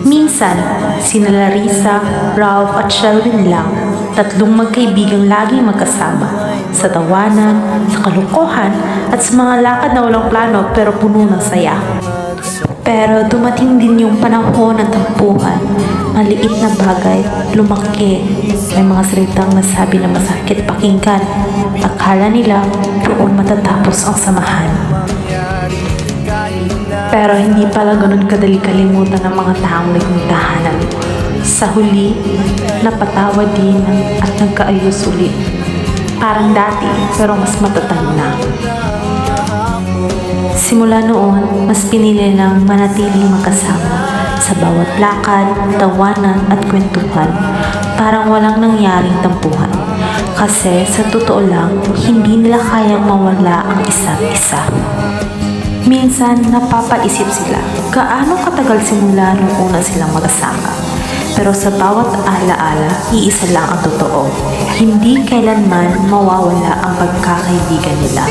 Minsan, sina Larissa, Ralph at Shelwyn lang, tatlong magkaibigang laging magkasama, sa tawanan, sa kalukuhan at sa mga lakad na walang plano pero puno ng saya. Pero dumating din yung panahon ng tampuhan. Maliit na bagay, lumaki. May mga salitang nasabi na masakit pakinggan. Akala nila doon matatapos ang samahan. Pero hindi pala ganun kadali kalimutan ng mga taong naging tahanan. Sa huli, napatawad din at nagkaayos ulit. Parang dati pero mas matatag na. Simula noon, mas pinili ng manatiling magkasama sa bawat lakad, tawanan at kwentuhan. Parang walang nangyaring tampuhan. Kasi sa totoo lang, hindi nila kayang mawala ang isa't isa. Minsan, napapaisip sila, gaano katagal simula nung una silang magkasama. Pero sa bawat alaala, iisa lang ang totoo. Hindi kailanman mawawala ang pagkakaibigan nila.